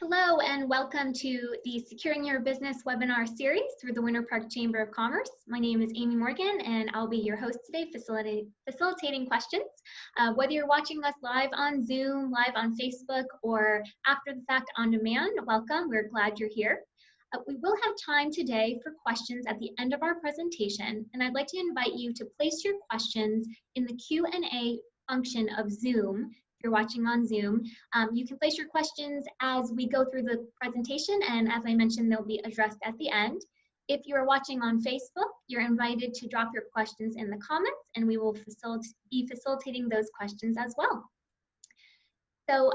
Hello and welcome to the Securing Your Business webinar series through the Winter Park Chamber of Commerce. My name is Amy Morgan and I'll be your host today facilitating questions. Whether you're watching us live on Zoom, live on Facebook, or after the fact on demand, welcome. We're glad you're here. We will have time today for questions at the end of our presentation, and I'd like to invite you to place your questions in the Q&A function of Zoom. If you're watching on Zoom, you can place your questions as we go through the presentation, and as I mentioned, they'll be addressed at the end. If you're watching on Facebook, you're invited to drop your questions in the comments, and we will be facilitating those questions as well. So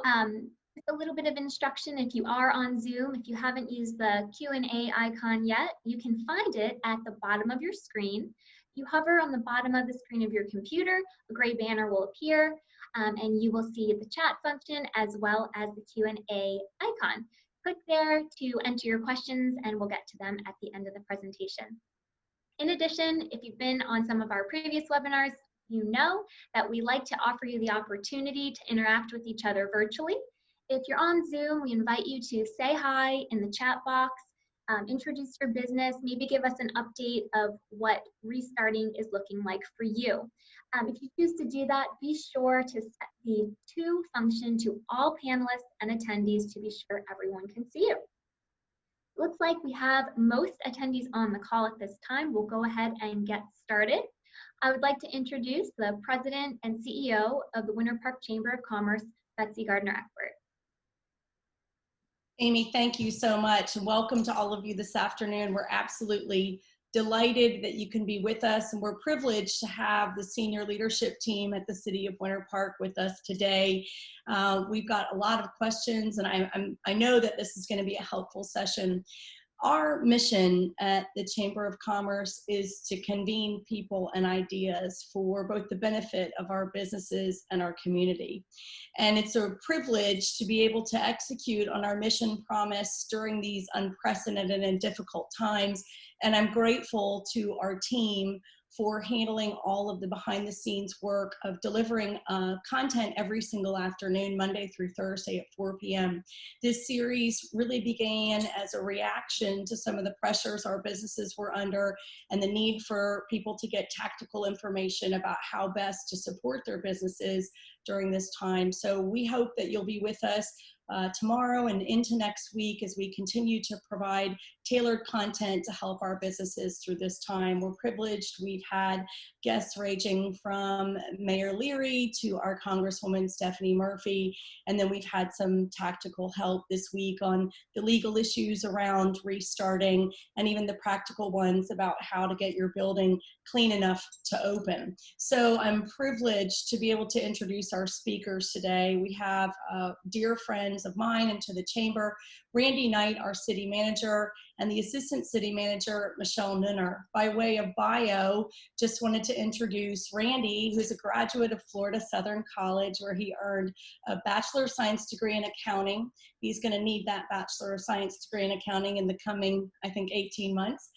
just a little bit of instruction. If you are on Zoom, if you haven't used the Q&A icon yet, you can find it at the bottom of your screen. You hover on the bottom of the screen of your computer, a gray banner will appear, and you will see the chat function as well as the Q&A icon. Click there to enter your questions and we'll get to them at the end of the presentation. In addition, if you've been on some of our previous webinars, you know that we like to offer you the opportunity to interact with each other virtually. If you're on Zoom, we invite you to say hi in the chat box, introduce your business, maybe give us an update of what restarting is looking like for you. If you choose to do that, be sure to set the to function to all panelists and attendees to be sure everyone can see you. Looks like we have most attendees on the call at this time. We'll go ahead and get started. I would like to introduce the President and CEO of the Winter Park Chamber of Commerce, Betsy Gardner-Eckford. Amy, thank you so much. Welcome to all of you this afternoon. We're absolutely delighted that you can be with us, and we're privileged to have the senior leadership team at the City of Winter Park with us today. We've got a lot of questions, and I know that this is going to be a helpful session. Our mission at the Chamber of Commerce is to convene people and ideas for both the benefit of our businesses and our community. And it's a privilege to be able to execute on our mission promise during these unprecedented and difficult times. And I'm grateful to our team for handling all of the behind the scenes work of delivering content every single afternoon, Monday through Thursday at 4 p.m. This series really began as a reaction to some of the pressures our businesses were under and the need for people to get tactical information about how best to support their businesses during this time. So we hope that you'll be with us tomorrow and into next week as we continue to provide tailored content to help our businesses through this time. We're privileged. We've had guests ranging from Mayor Leary to our Congresswoman Stephanie Murphy, and then we've had some tactical help this week on the legal issues around restarting and even the practical ones about how to get your building clean enough to open. So I'm privileged to be able to introduce our speakers today. We have dear friends of mine and to the Chamber, Randy Knight, our City Manager, and the Assistant City Manager, Michelle Nunner. By way of bio, just wanted to introduce Randy, who's a graduate of Florida Southern College, where he earned a Bachelor of Science degree in accounting. He's going to need that Bachelor of Science degree in accounting in the coming, I think, 18 months.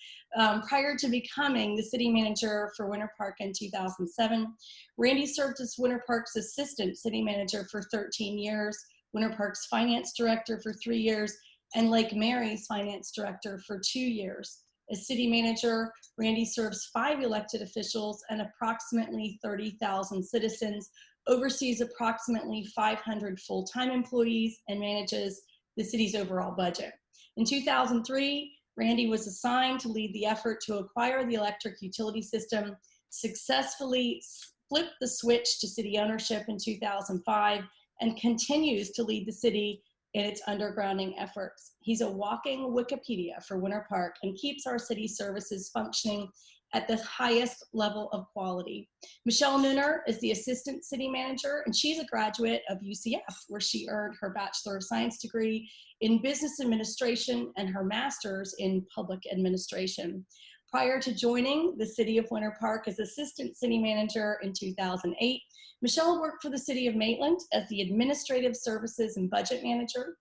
Prior to becoming the City Manager for Winter Park in 2007, Randy served as Winter Park's Assistant City Manager for 13 years, Winter Park's Finance Director for 3 years, and Lake Mary's Finance Director for 2 years. As City Manager, Randy serves 5 elected officials and approximately 30,000 citizens, oversees approximately 500 full-time employees, and manages the city's overall budget. In 2003, Randy was assigned to lead the effort to acquire the electric utility system, successfully flipped the switch to city ownership in 2005, and continues to lead the city in its undergrounding efforts. He's a walking Wikipedia for Winter Park and keeps our city services functioning at the highest level of quality. Michelle Nunner is the Assistant City Manager, and she's a graduate of UCF, where she earned her Bachelor of Science degree in Business Administration and her Master's in Public Administration. Prior to joining the City of Winter Park as Assistant City Manager in 2008, Michelle worked for the City of Maitland as the Administrative Services and Budget Manager.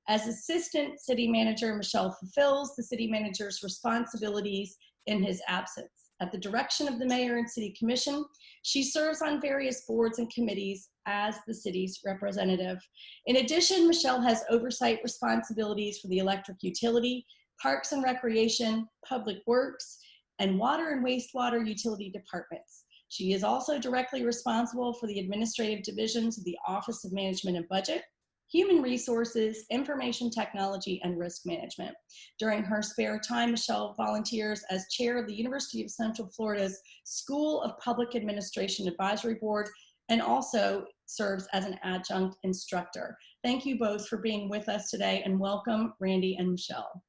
As Assistant City Manager, Michelle fulfills the City Manager's responsibilities in his absence. At the direction of the Mayor and City Commission, she serves on various boards and committees as the city's representative. In addition, Michelle has oversight responsibilities for the electric utility, parks and recreation, public works, and water and wastewater utility departments. She is also directly responsible for the administrative divisions of the Office of Management and Budget, Human Resources, Information Technology, and Risk Management. During her spare time, Michelle volunteers as chair of the University of Central Florida's School of Public Administration Advisory Board and also serves as an adjunct instructor. Thank you both for being with us today, and welcome, Randy and Michelle.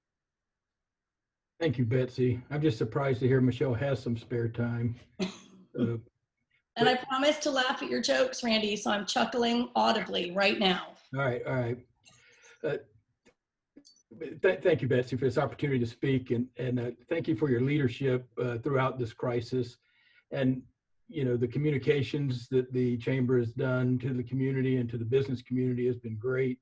Thank you, Betsy. I'm just surprised to hear Michelle has some spare time. And I promise to laugh at your jokes, Randy, so I'm chuckling audibly right now. All right, all right. Thank you, Betsy, for this opportunity to speak, and thank you for your leadership throughout this crisis, and the communications that the Chamber has done to the community and to the business community has been great,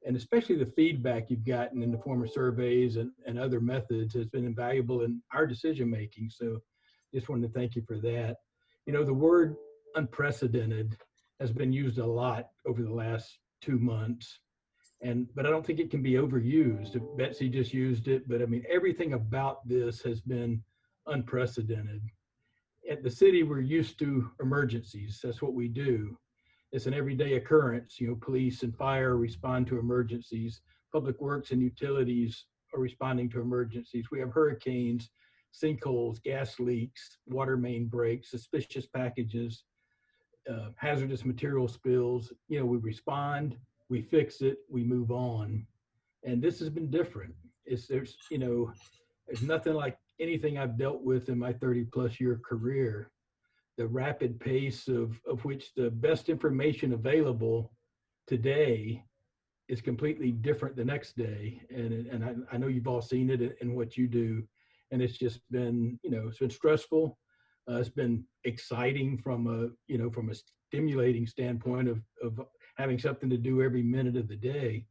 and especially the feedback you've gotten in the form of surveys and other methods has been invaluable in our decision making. So just wanted to thank you for that. The word unprecedented has been used a lot over the last 2 months, but I don't think it can be overused. Betsy just used it, but I mean, everything about this has been unprecedented. At the city, we're used to emergencies. That's what we do. It's an everyday occurrence. Police and fire respond to emergencies. Public works and utilities are responding to emergencies. We have hurricanes, sinkholes, gas leaks, water main breaks, suspicious packages, hazardous material spills. We respond, we fix it, we move on. And this has been different. There's nothing like anything I've dealt with in my 30+ year career. The rapid pace of which the best information available today is completely different the next day. And I know you've all seen it in what you do. And it's just been, it's been stressful. It's been exciting from a stimulating standpoint of having something to do every minute of the day.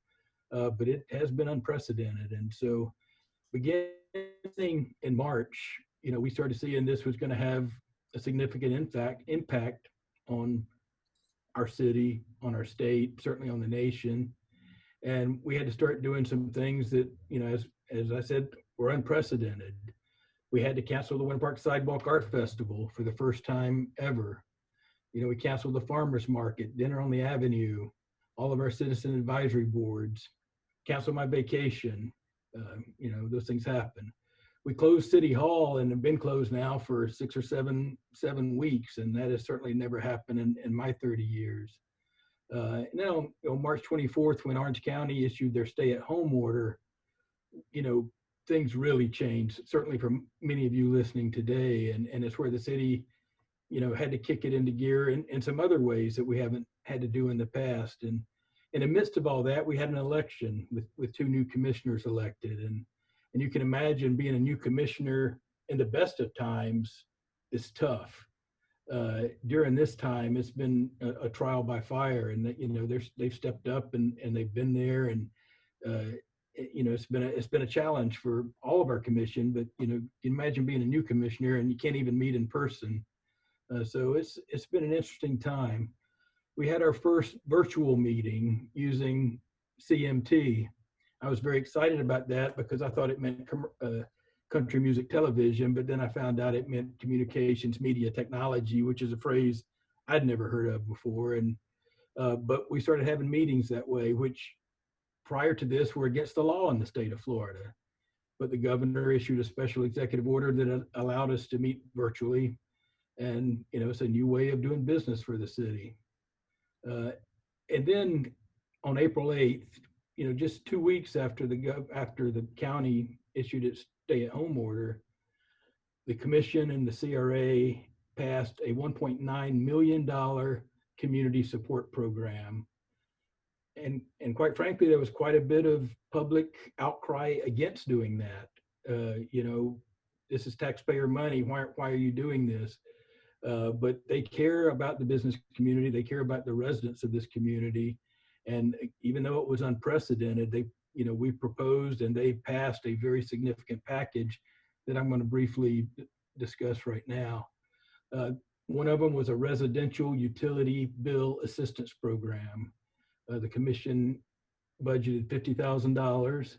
But it has been unprecedented. And so beginning in March, we started seeing this was going to have a significant impact on our city, on our state, certainly on the nation. And we had to start doing some things that, as I said, were unprecedented. We had to cancel the Winter Park Sidewalk Art Festival for the first time ever. We canceled the farmers market, dinner on the avenue, all of our citizen advisory boards, canceled my vacation. Those things happen. We closed City Hall and have been closed now for 6 or 7 weeks, and that has certainly never happened in my 30 years. Now, March 24th, when Orange County issued their stay-at-home order, things really changed, certainly for many of you listening today, and it's where the city, had to kick it into gear in some other ways that we haven't had to do in the past. And in the midst of all that, we had an election with 2 new commissioners elected, and you can imagine being a new commissioner in the best of times is tough. During this time, it's been a trial by fire, and they've stepped up and they've been there, and it's been a challenge for all of our commission. But imagine being a new commissioner and you can't even meet in person. So it's been an interesting time. We had our first virtual meeting using CMT. I was very excited about that because I thought it meant country music television, but then I found out it meant communications media technology, which is a phrase I'd never heard of before. And but we started having meetings that way, which prior to this were against the law in the state of Florida. But the governor issued a special executive order that allowed us to meet virtually. And it's a new way of doing business for the city. And then on April 8th, just 2 weeks after the county issued its stay-at-home order, the commission and the CRA passed a $1.9 million community support program. And quite frankly, there was quite a bit of public outcry against doing that. This is taxpayer money. Why are you doing this? But they care about the business community. They care about the residents of this community. And even though it was unprecedented, we proposed and they passed a very significant package that I'm going to briefly discuss right now. One of them was a residential utility bill assistance program. The commission budgeted $50,000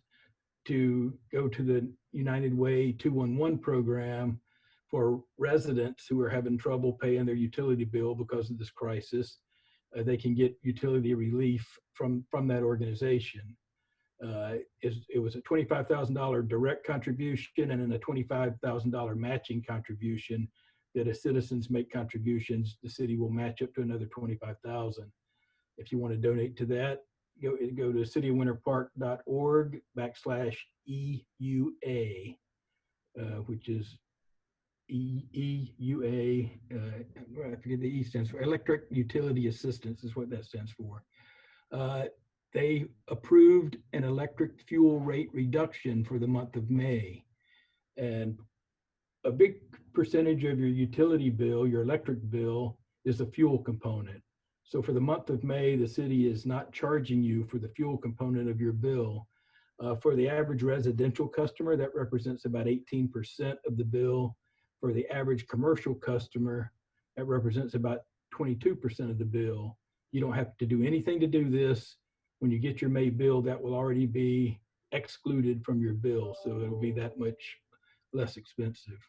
to go to the United Way 211 program for residents who are having trouble paying their utility bill because of this crisis. They can get utility relief from that organization. It was a $25,000 direct contribution and then a $25,000 matching contribution that as citizens make contributions, the city will match up to another $25,000. If you want to donate to that, go to citywinterpark.org/EUA, which is EUA, I forget the E stands for, Electric Utility Assistance is what that stands for. They approved an electric fuel rate reduction for the month of May. And a big percentage of your utility bill, your electric bill, is the fuel component. So for the month of May, the city is not charging you for the fuel component of your bill. For the average residential customer, that represents about 18% of the bill. For the average commercial customer, that represents about 22% of the bill. You don't have to do anything to do this. When you get your May bill, that will already be excluded from your bill, so it'll be that much less expensive.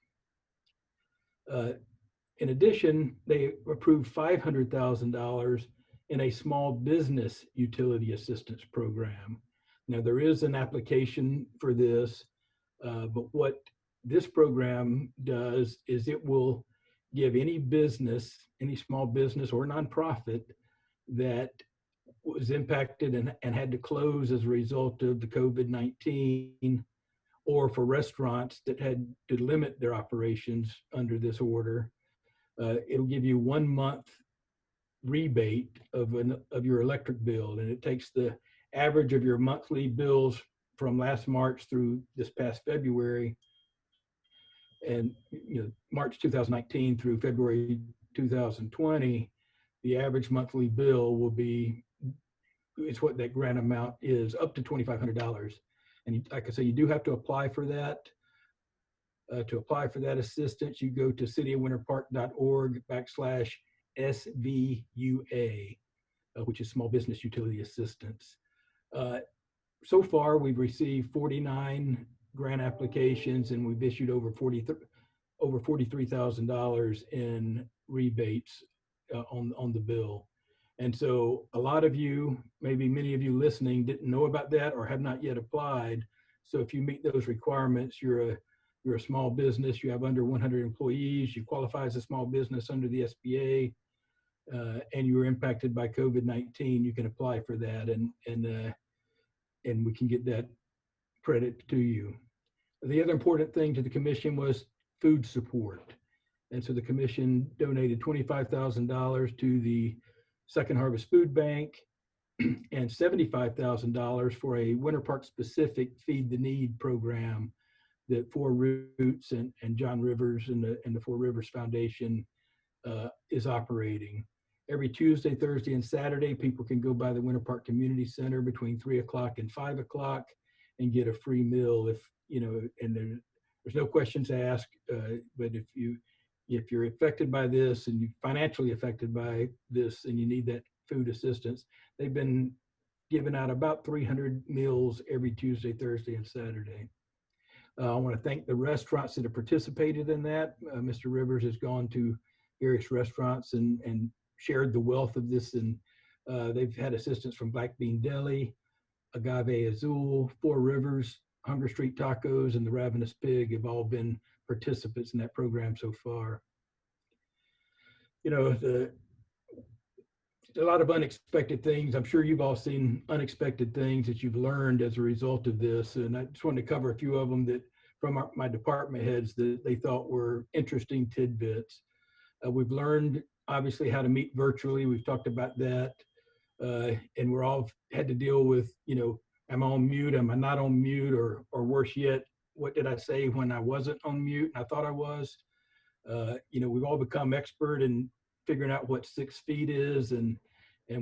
In addition, they approved $500,000 in a small business utility assistance program. Now, there is an application for this, but what this program does is it will give any business, any small business or nonprofit that was impacted and had to close as a result of the COVID-19, or for restaurants that had to limit their operations under this order, it'll give you 1 month rebate of your electric bill, and it takes the average of your monthly bills from last March through this past February, and March 2019 through February 2020, the average monthly bill will be, it's what that grant amount is, up to $2,500. And like I say, you do have to apply for that. To apply for that assistance, you go to citywinterpark.org/SVUA, which is Small Business Utility Assistance. So far, we've received 49 grant applications, and we've issued over $43,000 in rebates on the bill. And so a lot of you, maybe many of you listening, didn't know about that or have not yet applied. So if you meet those requirements, you're a small business, you have under 100 employees, you qualify as a small business under the SBA, and you were impacted by COVID-19, you can apply for that, and we can get that credit to you. The other important thing to the commission was food support. And so the commission donated $25,000 to the Second Harvest Food Bank and $75,000 for a Winter Park specific Feed the Need program that Four Roots and John Rivers and the Four Rivers Foundation is operating. Every Tuesday, Thursday, and Saturday, people can go by the Winter Park Community Center between 3 o'clock and 5 o'clock and get a free meal and there's no questions asked, but if you're affected by this and you're financially affected by this and you need that food assistance, they've been giving out about 300 meals every Tuesday, Thursday, and Saturday. I want to thank the restaurants that have participated in that. Mr. Rivers has gone to various restaurants and shared the wealth of this, and they've had assistance from Black Bean Deli, Agave Azul, Four Rivers, Hunger Street Tacos, and the Ravenous Pig have all been participants in that program so far. A lot of unexpected things. I'm sure you've all seen unexpected things that you've learned as a result of this. And I just wanted to cover a few of them that from my department heads that they thought were interesting tidbits. We've learned obviously how to meet virtually. We've talked about that. And we're all had to deal with, am I on mute? Am I not on mute? Or worse yet, what did I say when I wasn't on mute and I thought I was? We've all become expert in figuring out what 6 feet is, and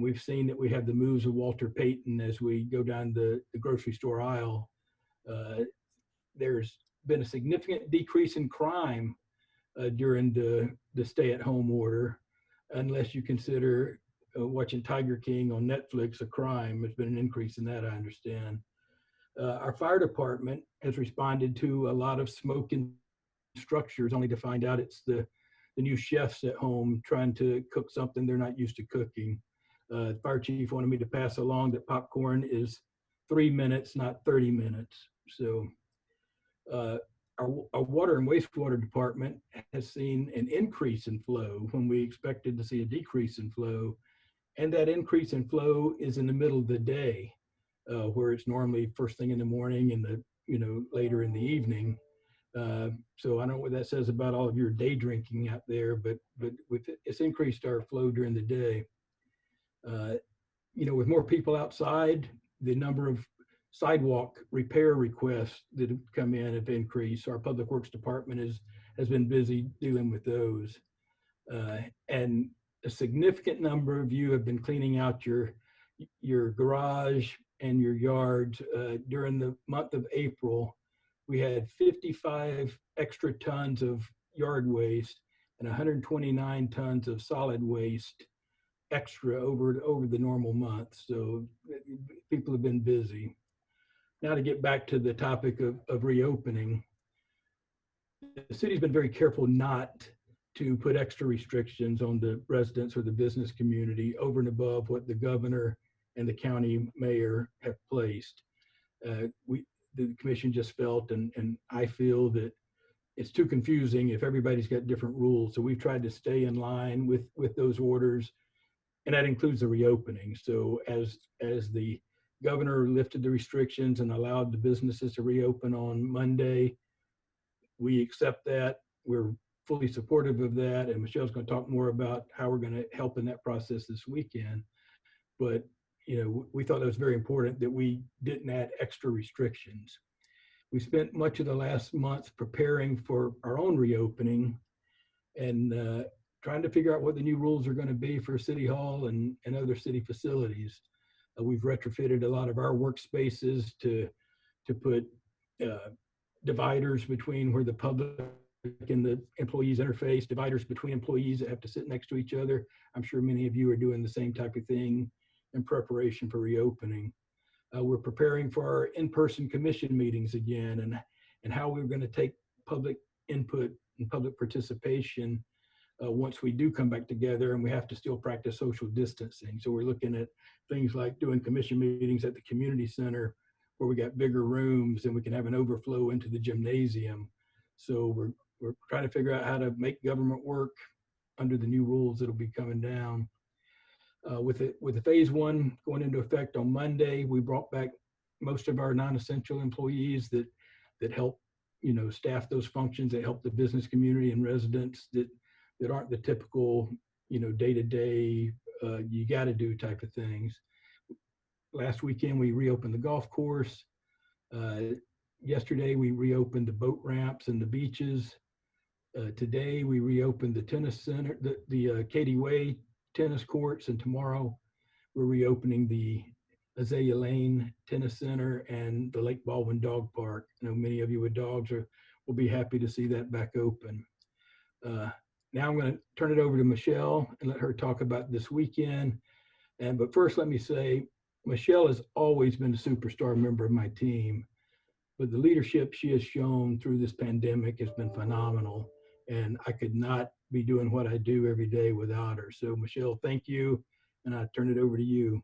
we've seen that we have the moves of Walter Payton as we go down the grocery store aisle. There's been a significant decrease in crime during the stay-at-home order, unless you consider watching Tiger King on Netflix a crime. There's been an increase in that, I understand. Our fire department has responded to a lot of smoke in structures, only to find out it's the new chefs at home trying to cook something they're not used to cooking. Fire chief wanted me to pass along that popcorn is 3 minutes, not 30 minutes. So our water and wastewater department has seen an increase in flow when we expected to see a decrease in flow. And that increase in flow is in the middle of the day, where it's normally first thing in the morning and later in the evening. So I don't know what that says about all of your day drinking out there, but it's increased our flow during the day. With more people outside, the number of sidewalk repair requests that have come in have increased. Our public works department has been busy dealing with those. And a significant number of you have been cleaning out your garage and your yards. During the month of April, we had 55 extra tons of yard waste and 129 tons of solid waste extra over the normal month. So people have been busy. Now to get back to the topic of reopening, the city's been very careful not to put extra restrictions on the residents or the business community over and above what the governor and the county mayor have placed. The commission just felt, and I feel, that it's too confusing if everybody's got different rules. So we've tried to stay in line with those orders, and that includes the reopening. So as the governor lifted the restrictions and allowed the businesses to reopen on Monday, we accept that. We're fully supportive of that, and Michelle's going to talk more about how we're going to help in that process this weekend. But we thought it was very important that we didn't add extra restrictions. We spent much of the last month preparing for our own reopening and trying to figure out what the new rules are going to be for City Hall and other city facilities. We've retrofitted a lot of our workspaces to put dividers between where the public and the employees interface, dividers between employees that have to sit next to each other. I'm sure many of you are doing the same type of thing in preparation for reopening. We're preparing for our in-person commission meetings again, and how we're going to take public input and public participation once we do come back together, and we have to still practice social distancing. So we're looking at things like doing commission meetings at the community center, where we got bigger rooms and we can have an overflow into the gymnasium. So we're trying to figure out how to make government work under the new rules that'll be coming down. With the phase one going into effect on Monday, we brought back most of our non-essential employees that help staff those functions, that help the business community and residents that aren't the typical day-to-day you got to do type of things. Last weekend we reopened the golf course. Yesterday we reopened the boat ramps and the beaches. Today we reopened the tennis center, the Katie Way tennis courts, and tomorrow we're reopening the Azalea Lane Tennis Center and the Lake Baldwin Dog Park. I know many of you with dogs will be happy to see that back open. Now I'm going to turn it over to Michelle and let her talk about this weekend. But first, let me say, Michelle has always been a superstar member of my team, but the leadership she has shown through this pandemic has been phenomenal, and I could not be doing what I do every day without her. So Michelle, thank you, and I turn it over to you.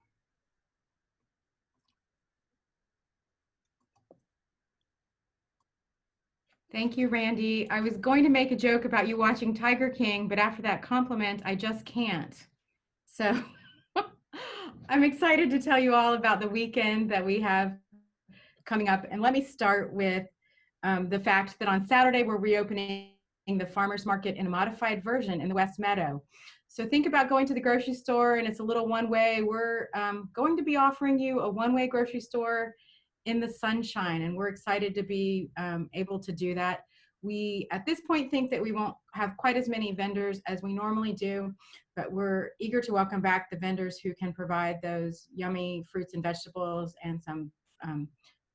Thank you, Randy. I was going to make a joke about you watching Tiger King, but after that compliment, I just can't. So I'm excited to tell you all about the weekend that we have coming up. And let me start with the fact that on Saturday, we're reopening the farmers market in a modified version in the West Meadow. So think about going to the grocery store and it's a little one-way. We're going to be offering you a one-way grocery store in the sunshine, and we're excited to be able to do that. We, at this point, think that we won't have quite as many vendors as we normally do, but we're eager to welcome back the vendors who can provide those yummy fruits and vegetables and some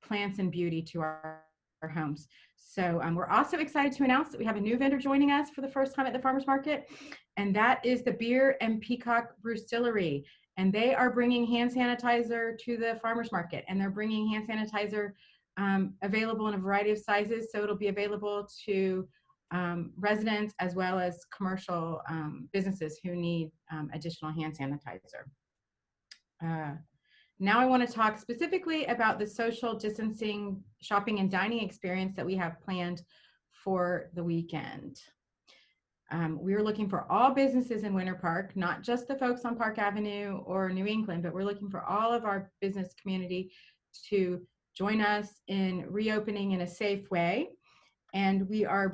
plants and beauty to our homes. So we're also excited to announce that we have a new vendor joining us for the first time at the farmers market, and that is the Beer and Peacock Brewstillery. And they are bringing hand sanitizer to the farmers market, and they're bringing hand sanitizer available in a variety of sizes. So it'll be available to residents as well as commercial businesses who need additional hand sanitizer. Now I want to talk specifically about the social distancing shopping and dining experience that we have planned for the weekend. We are looking for all businesses in Winter Park, not just the folks on Park Avenue or New England, but we're looking for all of our business community to join us in reopening in a safe way. And we are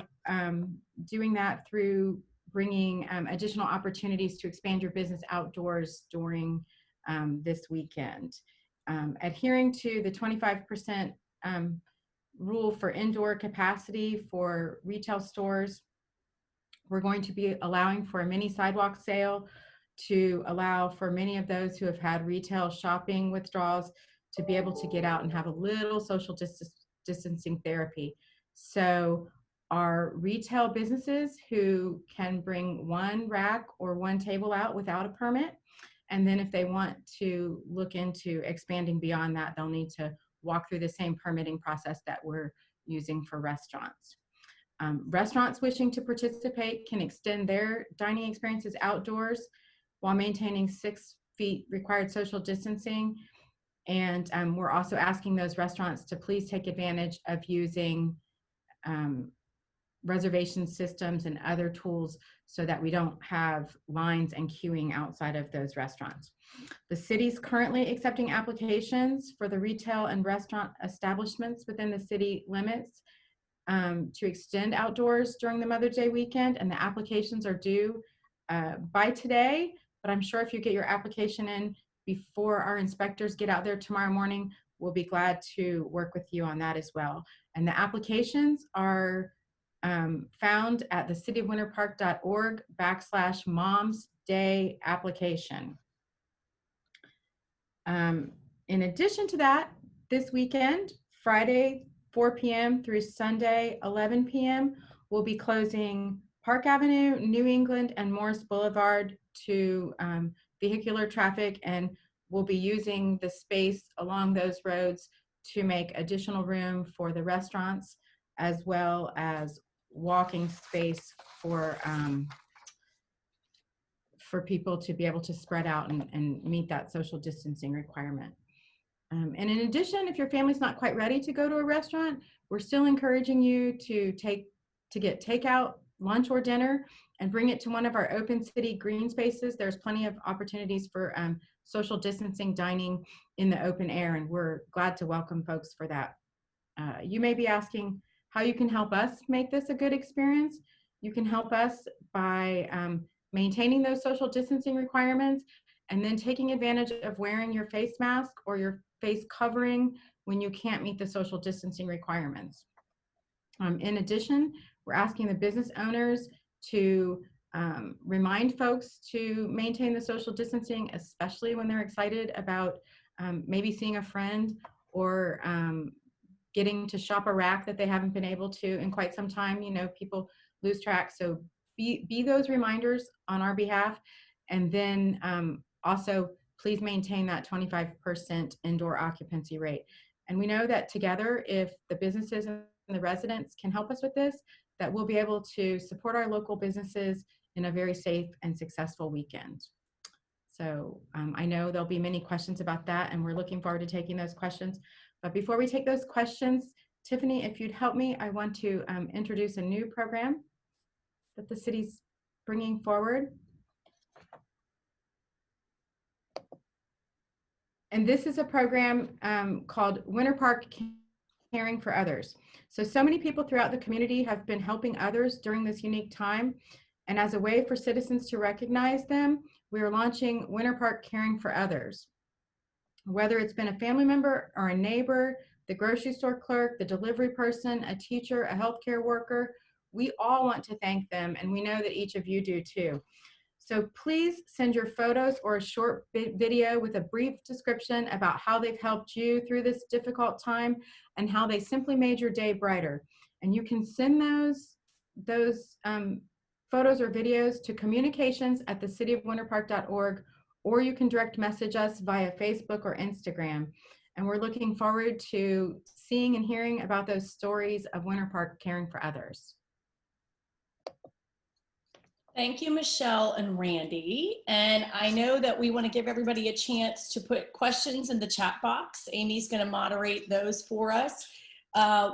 doing that through bringing additional opportunities to expand your business outdoors during this weekend. Adhering to the 25% rule for indoor capacity for retail stores, we're going to be allowing for a mini sidewalk sale to allow for many of those who have had retail shopping withdrawals to be able to get out and have a little social distancing therapy. So our retail businesses who can bring one rack or one table out without a permit, and then if they want to look into expanding beyond that, they'll need to walk through the same permitting process that we're using for restaurants. Restaurants wishing to participate can extend their dining experiences outdoors while maintaining 6 feet required social distancing. And we're also asking those restaurants to please take advantage of using reservation systems and other tools so that we don't have lines and queuing outside of those restaurants. The city's currently accepting applications for the retail and restaurant establishments within the city limits to extend outdoors during the Mother's Day weekend, and the applications are due by today, but I'm sure if you get your application in before our inspectors get out there tomorrow morning, we'll be glad to work with you on that as well. And the applications are found at thecityofwinterpark.org/Moms Day application. In addition to that, this weekend, Friday 4 p.m. through Sunday 11 p.m., we'll be closing Park Avenue, New England, and Morris Boulevard to vehicular traffic, and we'll be using the space along those roads to make additional room for the restaurants as well as walking space for people to be able to spread out and meet that social distancing requirement. And in addition, if your family's not quite ready to go to a restaurant, we're still encouraging you to get takeout, lunch or dinner, and bring it to one of our open city green spaces. There's plenty of opportunities for social distancing dining in the open air, and we're glad to welcome folks for that. You may be asking how you can help us make this a good experience. You can help us by maintaining those social distancing requirements and then taking advantage of wearing your face mask or your face covering when you can't meet the social distancing requirements. In addition, we're asking the business owners to remind folks to maintain the social distancing, especially when they're excited about maybe seeing a friend or getting to shop a rack that they haven't been able to in quite some time. You know, people lose track. So be those reminders on our behalf. And then also please maintain that 25% indoor occupancy rate. And we know that together, if the businesses and the residents can help us with this, that we'll be able to support our local businesses in a very safe and successful weekend. So I know there'll be many questions about that, and we're looking forward to taking those questions. But before we take those questions, Tiffany, if you'd help me, I want to introduce a new program that the city's bringing forward. And this is a program called Winter Park Caring for Others. So many people throughout the community have been helping others during this unique time. And as a way for citizens to recognize them, we are launching Winter Park Caring for Others. Whether it's been a family member or a neighbor, the grocery store clerk, the delivery person, a teacher, a healthcare worker, we all want to thank them, and we know that each of you do too. So please send your photos or a short video with a brief description about how they've helped you through this difficult time and how they simply made your day brighter. And you can send those photos or videos to communications@thecityofwinterpark.org, or you can direct message us via Facebook or Instagram. And we're looking forward to seeing and hearing about those stories of Winter Park caring for others. Thank you, Michelle and Randy. And I know that we want to give everybody a chance to put questions in the chat box. Amy's going to moderate those for us.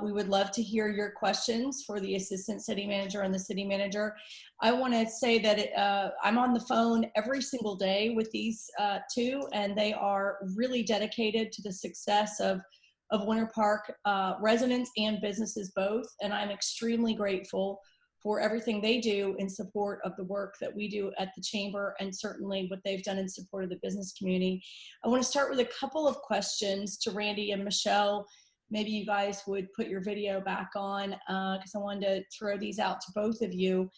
We would love to hear your questions for the assistant city manager and the city manager. I want to say that I'm on the phone every single day with these two, and they are really dedicated to the success of Winter Park residents and businesses both. And I'm extremely grateful for everything they do in support of the work that we do at the Chamber, and certainly what they've done in support of the business community. I want to start with a couple of questions to Randy and Michelle. Maybe you guys would put your video back on because I wanted to throw these out to both of you.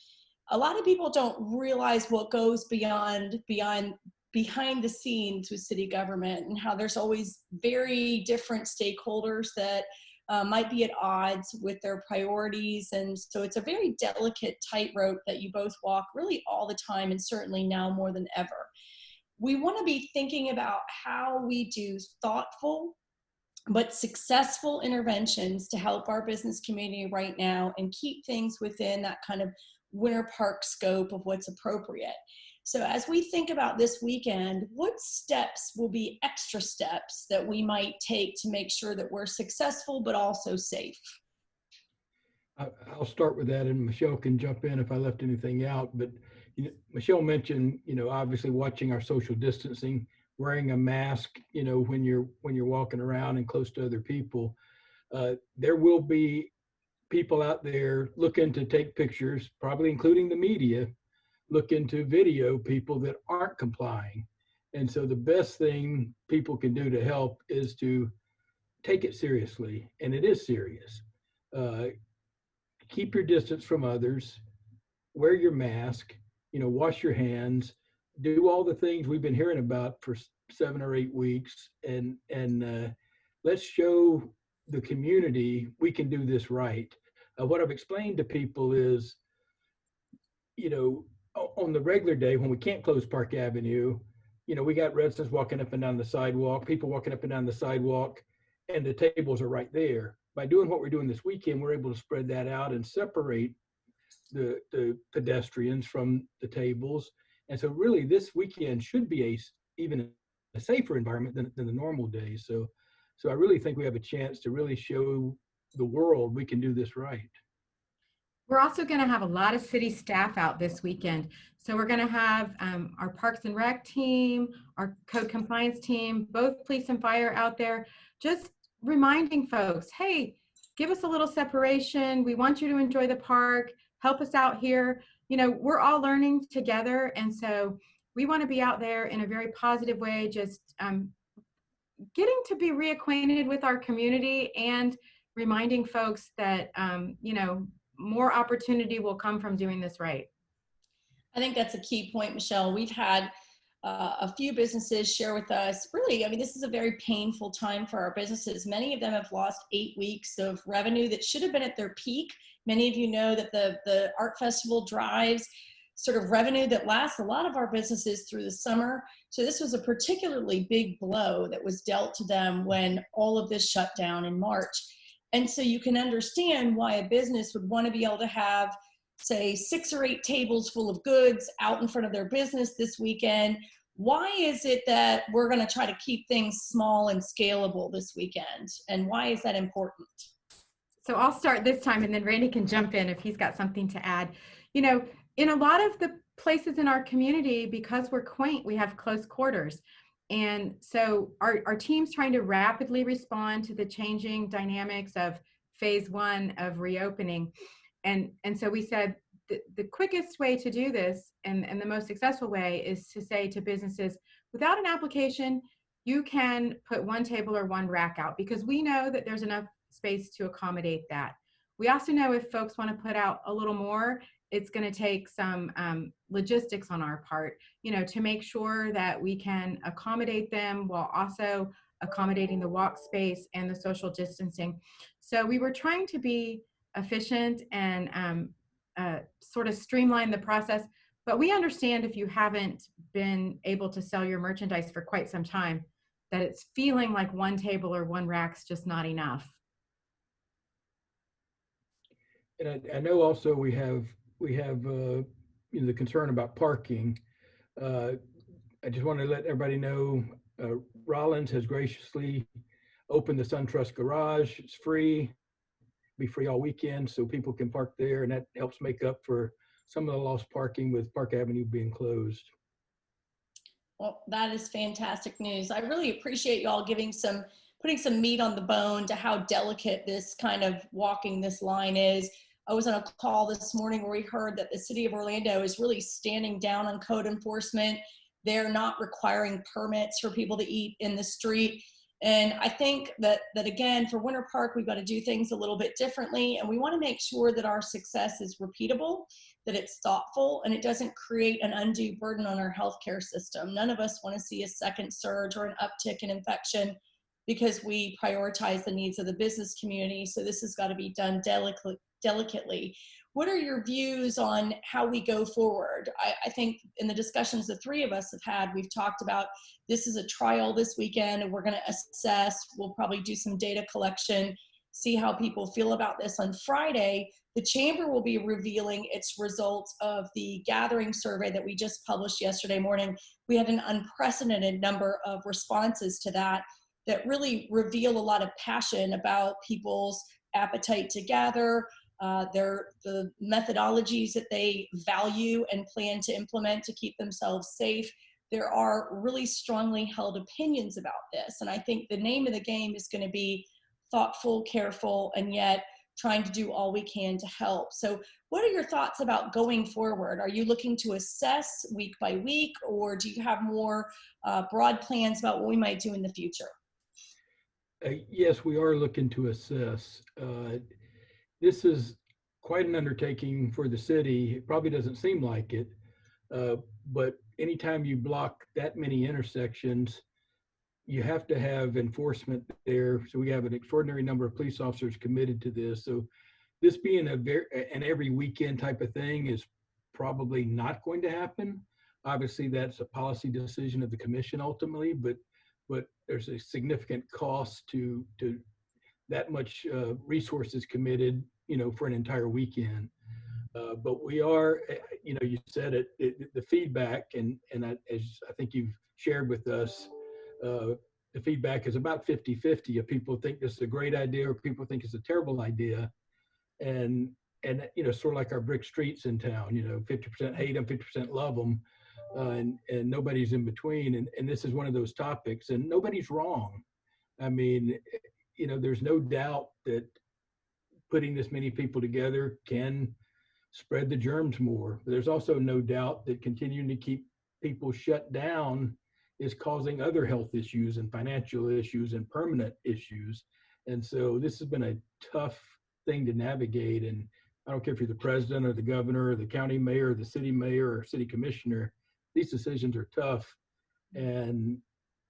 A lot of people don't realize what goes behind the scenes with city government, and how there's always very different stakeholders that might be at odds with their priorities. And so it's a very delicate tightrope that you both walk really all the time, and certainly now more than ever. We want to be thinking about how we do thoughtful but successful interventions to help our business community right now and keep things within that kind of Winter Park scope of what's appropriate. So as we think about this weekend, what steps will be extra steps that we might take to make sure that we're successful but also safe? I'll start with that, and Michelle can jump in if I left anything out. But Michelle mentioned, obviously watching our social distancing, wearing a mask, when you're walking around and close to other people. There will be people out there looking to take pictures, probably including the media, looking to video people that aren't complying. And so the best thing people can do to help is to take it seriously, and it is serious. Keep your distance from others, wear your mask, wash your hands, do all the things we've been hearing about for 7 or 8 weeks, and let's show the community we can do this right. What I've explained to people is, on the regular day when we can't close Park Avenue, we got residents walking up and down the sidewalk, people walking up and down the sidewalk, and the tables are right there. By doing what we're doing this weekend, we're able to spread that out and separate the pedestrians from the tables. And so really this weekend should be even a safer environment than the normal days. So I really think we have a chance to really show the world we can do this right. We're also going to have a lot of city staff out this weekend. So we're going to have our Parks and Rec team, our code compliance team, both police and fire out there, just reminding folks, hey, give us a little separation. We want you to enjoy the park. Help us out here. We're all learning together. And so we want to be out there in a very positive way, just getting to be reacquainted with our community and reminding folks that, more opportunity will come from doing this right. I think that's a key point, Michelle. We've had a few businesses share with us, really, this is a very painful time for our businesses. Many of them have lost 8 weeks of revenue that should have been at their peak. Many of you know that the art festival drives sort of revenue that lasts a lot of our businesses through the summer. So this was a particularly big blow that was dealt to them when all of this shut down in March. And so you can understand why a business would want to be able to have, say, 6 or 8 tables full of goods out in front of their business this weekend. Why is it that we're going to try to keep things small and scalable this weekend? And why is that important? So I'll start this time, and then Randy can jump in if he's got something to add. In a lot of the places in our community, because we're quaint, we have close quarters. And so our team's trying to rapidly respond to the changing dynamics of phase 1 of reopening. And so we said the quickest way to do this and the most successful way is to say to businesses, without an application, you can put 1 table or 1 rack out, because we know that there's enough space to accommodate that. We also know if folks want to put out a little more, it's going to take some logistics on our part, to make sure that we can accommodate them while also accommodating the walk space and the social distancing. So we were trying to be efficient and sort of streamline the process, but we understand if you haven't been able to sell your merchandise for quite some time, that it's feeling like one table or one rack's just not enough. And I know also we have the concern about parking. I just want to let everybody know Rollins has graciously opened the SunTrust garage. It's free, be free all weekend, so people can park there, and that helps make up for some of the lost parking with Park Avenue being closed. Well, that is fantastic news. I really appreciate you all putting some meat on the bone to how delicate this kind of walking this line is. I was on a call this morning where we heard that the city of Orlando is really standing down on code enforcement. They're not requiring permits for people to eat in the street. And I think that again, for Winter Park, we've got to do things a little bit differently. And we want to make sure that our success is repeatable, that it's thoughtful, and it doesn't create an undue burden on our healthcare system. None of us want to see a second surge or an uptick in infection because we prioritize the needs of the business community. So this has got to be done delicately. What are your views on how we go forward? I think in the discussions the three of us have had, we've talked about this is a trial this weekend, and we're going to assess. We'll probably do some data collection, see how people feel about this. On Friday, the Chamber will be revealing its results of the gathering survey that we just published yesterday morning. We had an unprecedented number of responses to that really reveal a lot of passion about people's appetite to gather, the methodologies that they value and plan to implement to keep themselves safe. There are really strongly held opinions about this. And I think the name of the game is going to be thoughtful, careful, and yet trying to do all we can to help. So what are your thoughts about going forward? Are you looking to assess week by week, or do you have more broad plans about what we might do in the future? Yes, we are looking to assess. This is quite an undertaking for the city. It probably doesn't seem like it, but anytime you block that many intersections, you have to have enforcement there. So we have an extraordinary number of police officers committed to this. So this being an every weekend type of thing is probably not going to happen. Obviously, that's a policy decision of the commission ultimately, but there's a significant cost to that much resources committed, for an entire weekend. But we are, you said it, the feedback, and as I think you've shared with us, the feedback is about 50-50. If people think this is a great idea or people think it's a terrible idea. And sort of like our brick streets in town, 50% hate them, 50% love them. And nobody's in between. And this is one of those topics, and nobody's wrong. I mean, there's no doubt that putting this many people together can spread the germs more. But there's also no doubt that continuing to keep people shut down is causing other health issues and financial issues and permanent issues. And so this has been a tough thing to navigate. And I don't care if you're the president or the governor or the county mayor or the city mayor or city commissioner, these decisions are tough, and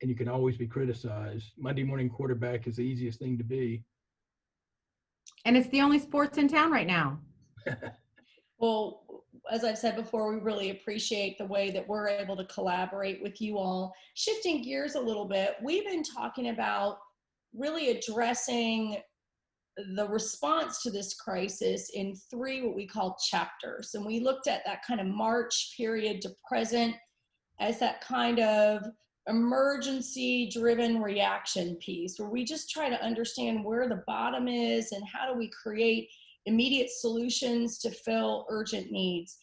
you can always be criticized. Monday morning quarterback is the easiest thing to be. And it's the only sports in town right now. Well, as I've said before, we really appreciate the way that we're able to collaborate with you all. Shifting gears a little bit, we've been talking about really addressing the response to this crisis in 3 what we call chapters. And we looked at that kind of March period to present as that kind of emergency driven reaction piece, where we just try to understand where the bottom is and how do we create immediate solutions to fill urgent needs.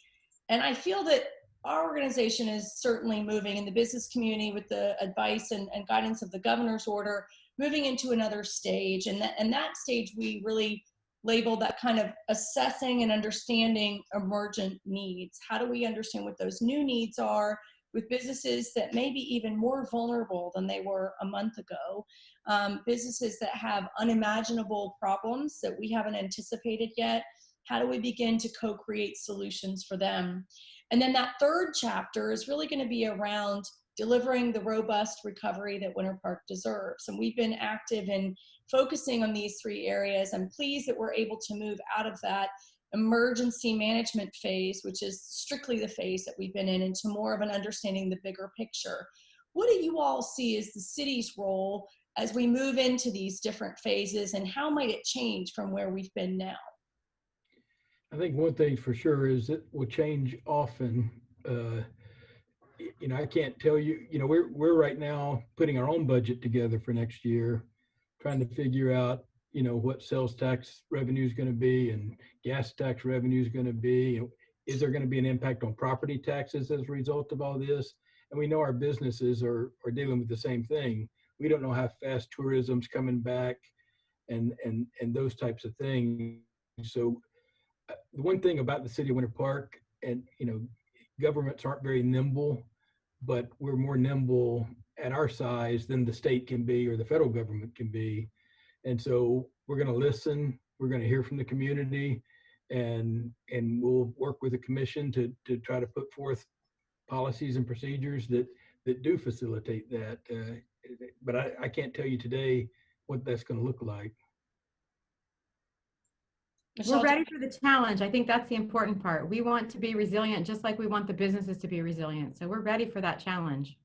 And I feel that our organization is certainly moving in the business community with the advice and guidance of the governor's order, moving into another stage. And that stage we really labeled that kind of assessing and understanding emergent needs. How do we understand what those new needs are with businesses that may be even more vulnerable than they were a month ago, businesses that have unimaginable problems that we haven't anticipated yet? How do we begin to co-create solutions for them? And then that third chapter is really going to be around delivering the robust recovery that Winter Park deserves. And we've been active in focusing on these three areas. I'm pleased that we're able to move out of that emergency management phase, which is strictly the phase that we've been in, into more of an understanding the bigger picture. What do you all see as the city's role as we move into these different phases, and how might it change from where we've been now? I think one thing for sure is it will change often. I can't tell you, we're right now putting our own budget together for next year, trying to figure out, what sales tax revenue is going to be and gas tax revenue is going to be. Is there going to be an impact on property taxes as a result of all this? And we know our businesses are dealing with the same thing. We don't know how fast tourism's coming back and those types of things. So the one thing about the city of Winter Park, and governments aren't very nimble, but we're more nimble at our size than the state can be or the federal government can be. And so we're going to listen, we're going to hear from the community, and we'll work with the commission to try to put forth policies and procedures that do facilitate that. But I can't tell you today what that's going to look like. We're ready for the challenge. I think that's the important part. We want to be resilient just like we want the businesses to be resilient. So we're ready for that challenge.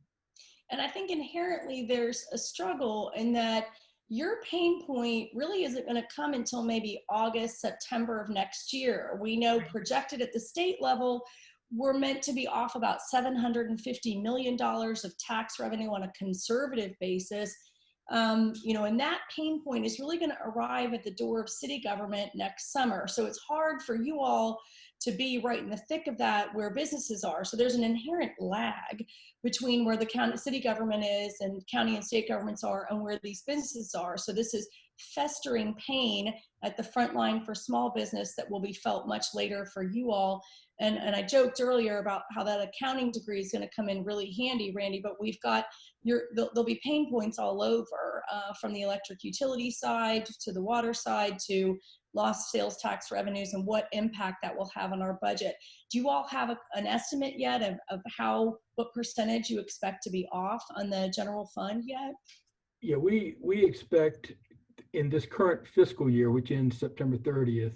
And I think inherently there's a struggle in that your pain point really isn't going to come until maybe August, September of next year. We know projected at the state level, we're meant to be off about $750 million of tax revenue on a conservative basis. And that pain point is really going to arrive at the door of city government next summer. So it's hard for you all to be right in the thick of that where businesses are. So there's an inherent lag between where the city government is and county and state governments are and where these businesses are. So this is festering pain at the front line for small business that will be felt much later for you all. And I joked earlier about how that accounting degree is going to come in really handy, Randy, but we've got there'll be pain points all over, from the electric utility side to the water side to lost sales tax revenues and what impact that will have on our budget. Do you all have an estimate yet of what percentage you expect to be off on the general fund yet? Yeah, we expect in this current fiscal year, which ends September 30th,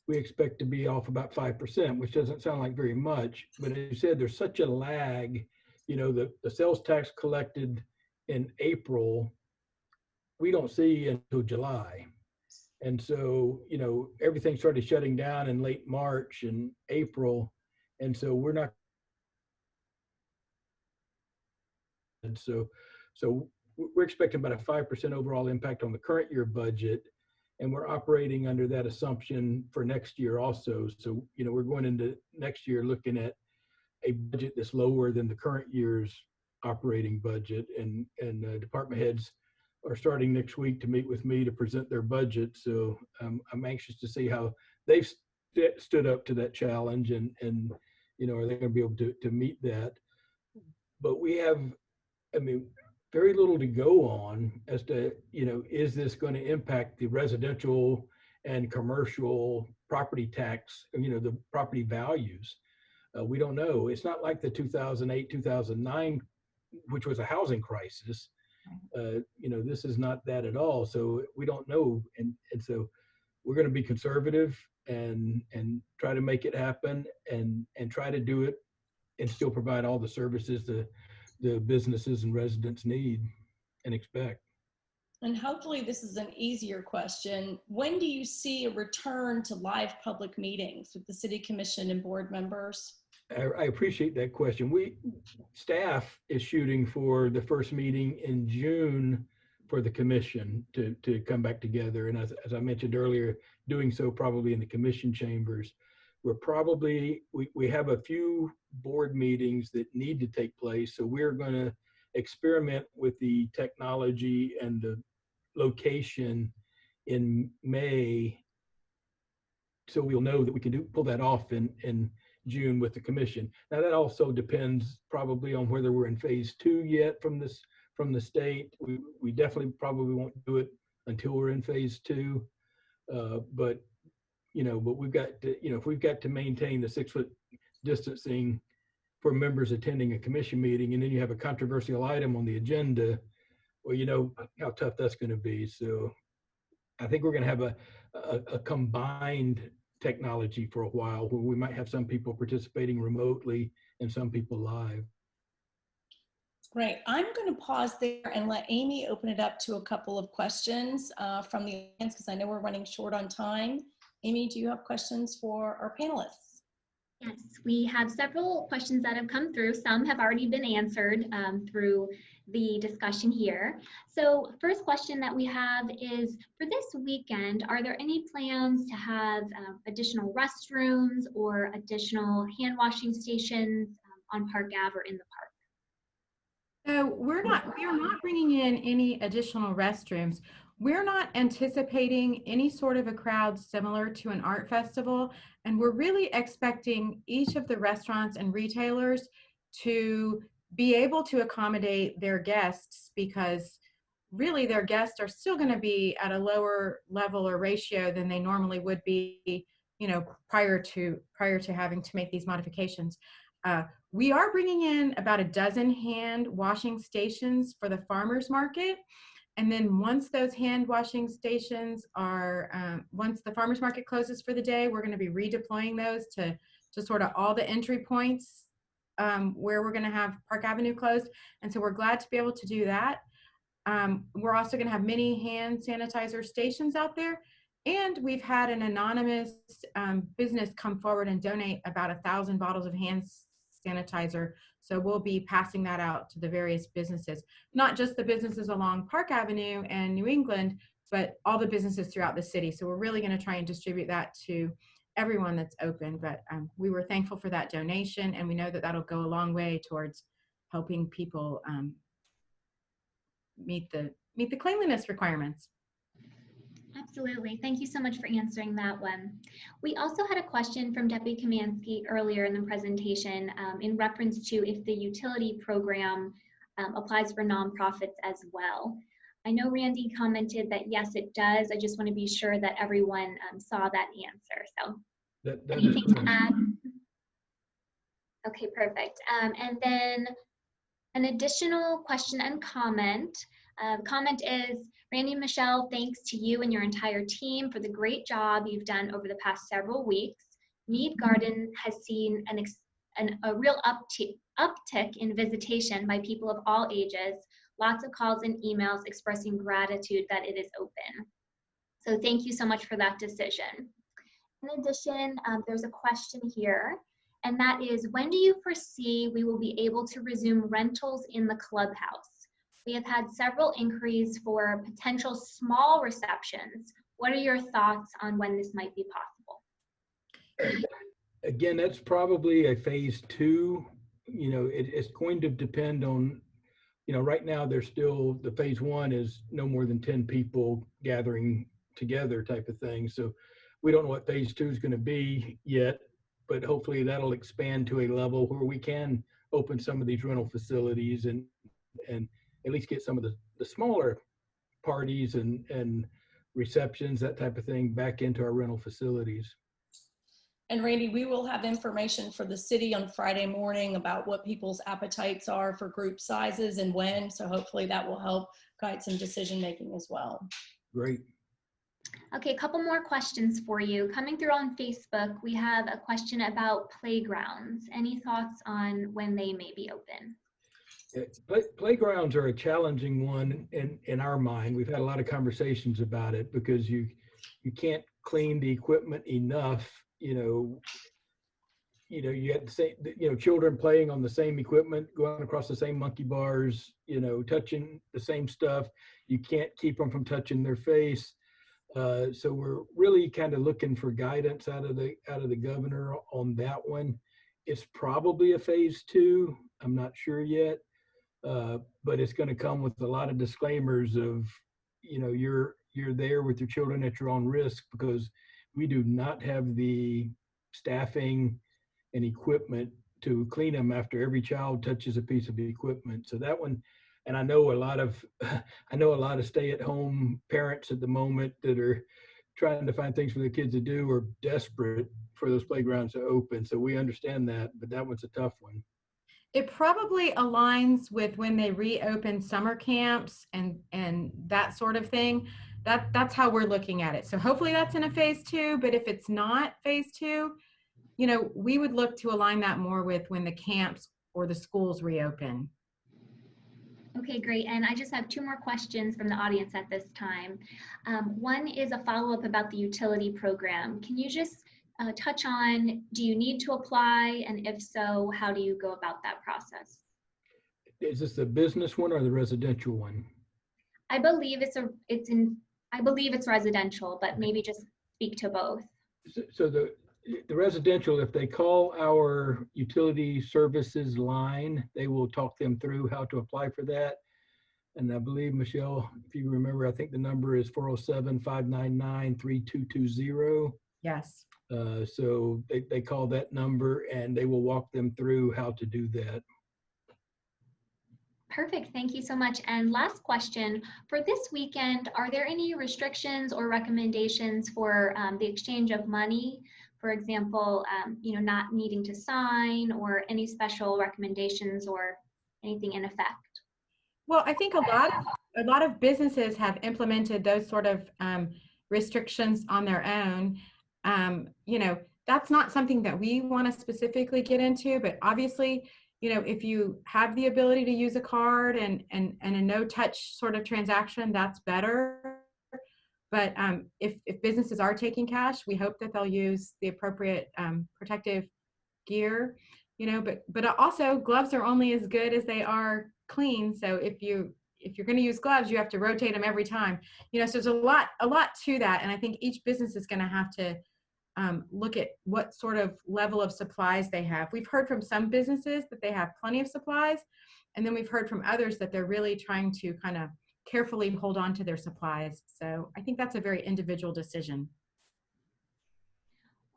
we expect to be off about 5%, which doesn't sound like very much, but as you said, there's such a lag. The sales tax collected in April, we don't see until July. And so, everything started shutting down in late March and April. And so we're not. And so we're expecting about a 5% overall impact on the current year budget. And we're operating under that assumption for next year also. So, we're going into next year looking at a budget that's lower than the current year's operating budget. And department heads are starting next week to meet with me to present their budget. So I'm anxious to see how they've stood up to that challenge and are they going to be able to meet that? But we have, very little to go on as to, is this going to impact the residential and commercial property tax, the property values? We don't know. It's not like the 2008, 2009, which was a housing crisis. This is not that at all. So we don't know. And so we're going to be conservative and try to make it happen and try to do it and still provide all the services the businesses and residents need and expect. And hopefully this is an easier question. When do you see a return to live public meetings with the city commission and board members? I appreciate that question. Staff is shooting for the first meeting in June for the commission to come back together. And as I mentioned earlier, doing so probably in the commission chambers. We have a few board meetings that need to take place. So we're going to experiment with the technology and the location in May. So we'll know that we can pull that off in June with the commission. Now that also depends probably on whether we're in phase 2 yet from the state. We definitely probably won't do it until we're in phase 2. But we've got to, if we've got to maintain the distancing for members attending a commission meeting, and then you have a controversial item on the agenda, well, you know how tough that's going to be. So I think we're going to have a combined technology for a while where we might have some people participating remotely and some people live. Great. I'm going to pause there and let Amy open it up to a couple of questions from the audience because I know we're running short on time. Amy, do you have questions for our panelists? Yes, we have several questions that have come through. Some have already been answered through the discussion here. So first question that we have is, for this weekend, are there any plans to have additional restrooms or additional hand washing stations on Park Ave or in the park? So we are not bringing in any additional restrooms. We're not anticipating any sort of a crowd similar to an art festival, and we're really expecting each of the restaurants and retailers to be able to accommodate their guests, because really their guests are still going to be at a lower level or ratio than they normally would be, you know, prior to having to make these modifications. We are bringing in about a dozen hand washing stations for the farmers market. And then once those hand washing stations are, once the farmers market closes for the day, we're going to be redeploying those to sort of all the entry points where we're going to have Park Avenue closed. And so we're glad to be able to do that. We're also going to have many hand sanitizer stations out there. And we've had an anonymous business come forward and donate about 1,000 bottles of hand sanitizer. So we'll be passing that out to the various businesses, not just the businesses along Park Avenue and New England, but all the businesses throughout the city. So we're really going to try and distribute that to everyone that's open. But we were thankful for that donation, and we know that that'll go a long way towards helping people meet the cleanliness requirements. Absolutely. Thank you so much for answering that one. We also had a question from Deputy Kamansky earlier in the presentation in reference to if the utility program applies for nonprofits as well. I know Randy commented that yes, it does. I just want to be sure that everyone saw that answer. So anything to add? Okay, perfect. And then an additional question and comment. Comment is, Randy and Michelle, thanks to you and your entire team for the great job you've done over the past several weeks. Mead Garden has seen a real uptick in visitation by people of all ages, lots of calls and emails expressing gratitude that it is open. So thank you so much for that decision. In addition, there's a question here, and that is, when do you foresee we will be able to resume rentals in the clubhouse? We have had several inquiries for potential small receptions. What are your thoughts on when this might be possible? Again, that's probably a phase 2. You know, it's going to depend on, you know, right now there's still, the phase 1 is no more than 10 people gathering together type of thing. So we don't know what phase 2 is going to be yet, but hopefully that'll expand to a level where we can open some of these rental facilities and at least get some of the smaller parties and receptions, that type of thing, back into our rental facilities. And Randy, we will have information for the city on Friday morning about what people's appetites are for group sizes and when. So hopefully that will help guide some decision making as well. Great. Okay, a couple more questions for you. Coming through on Facebook, we have a question about playgrounds. Any thoughts on when they may be open? Playgrounds are a challenging one in our mind. We've had a lot of conversations about it because you can't clean the equipment enough. You have the same, children playing on the same equipment, going across the same monkey bars, touching the same stuff. You can't keep them from touching their face. So we're really kind of looking for guidance out of the governor on that one. It's probably a phase 2. I'm not sure yet. But it's going to come with a lot of disclaimers of, you're there with your children at your own risk, because we do not have the staffing and equipment to clean them after every child touches a piece of equipment. So that one, and I know a lot of stay-at-home parents at the moment that are trying to find things for the kids to do are desperate for those playgrounds to open. So we understand that, but that one's a tough one. It probably aligns with when they reopen summer camps and that sort of thing. That's how we're looking at it. So hopefully that's in a phase 2, but if it's not phase 2, you know, we would look to align that more with when the camps or the schools reopen. Okay, great. And I just have 2 more questions from the audience at this time. One is a follow-up about the utility program. Can you just touch on, do you need to apply? And if so, how do you go about that process? Is this the business one or the residential one? I believe I believe it's residential, but maybe just speak to both. So the residential, if they call our utility services line, they will talk them through how to apply for that. And I believe, Michelle, if you remember, I think the number is 407-599-3220. Yes. So they call that number and they will walk them through how to do that. Perfect. Thank you so much. And last question, for this weekend, are there any restrictions or recommendations for the exchange of money? For example, you know, not needing to sign, or any special recommendations or anything in effect? Well, I think a lot of businesses have implemented those sort of restrictions on their own. You know, that's not something that we want to specifically get into, but obviously, you know, if you have the ability to use a card and a no-touch sort of transaction, that's better. But if businesses are taking cash, we hope that they'll use the appropriate protective gear, you know, but also gloves are only as good as they are clean. So if you're going to use gloves, you have to rotate them every time, you know, so there's a lot to that. And I think each business is going to have to look at what sort of level of supplies they have. We've heard from some businesses that they have plenty of supplies, and then we've heard from others that they're really trying to kind of carefully hold on to their supplies. So I think that's a very individual decision.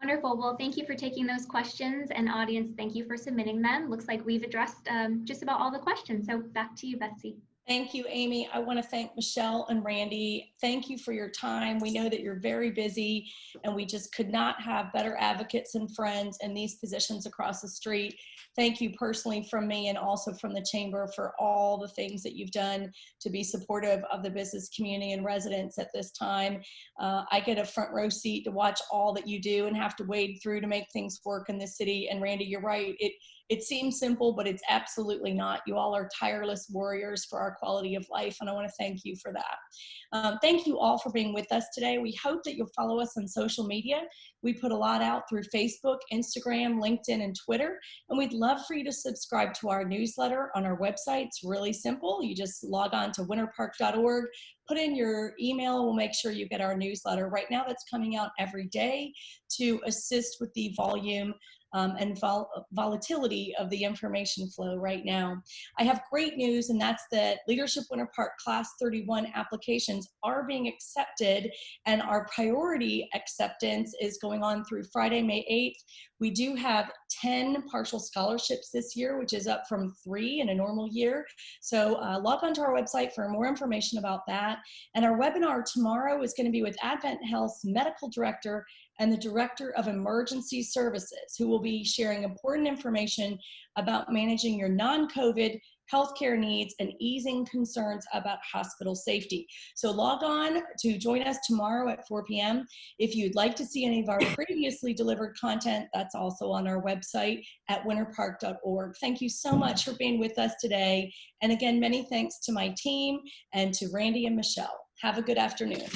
Wonderful. Well, thank you for taking those questions, and audience, thank you for submitting them. Looks like we've addressed just about all the questions. So back to you, Betsy. Thank you, Amy. I want to thank Michelle and Randy. Thank you for your time. We know that you're very busy, and we just could not have better advocates and friends in these positions across the street. Thank you personally from me and also from the Chamber for all the things that you've done to be supportive of the business community and residents at this time. I get a front row seat to watch all that you do and have to wade through to make things work in this city. And Randy, you're right. It seems simple, but it's absolutely not. You all are tireless warriors for our quality of life, and I want to thank you for that. Thank you all for being with us today. We hope that you'll follow us on social media. We put a lot out through Facebook, Instagram, LinkedIn, and Twitter, and we'd love for you to subscribe to our newsletter on our website. It's really simple. You just log on to winterpark.org, put in your email, and we'll make sure you get our newsletter. Right now, that's coming out every day to assist with the volume and volatility of the information flow right now. I have great news, and that's that Leadership Winter Park Class 31 applications are being accepted, and our priority acceptance is going on through Friday, May 8th. We do have 10 partial scholarships this year, which is up from 3 in a normal year. So log on to our website for more information about that. And our webinar tomorrow is going to be with Advent Health's Medical Director and the Director of Emergency Services, who will be sharing important information about managing your non-COVID healthcare needs and easing concerns about hospital safety. So log on to join us tomorrow at 4 p.m. If you'd like to see any of our previously delivered content, that's also on our website at winterpark.org. Thank you so much for being with us today. And again, many thanks to my team and to Randy and Michelle. Have a good afternoon.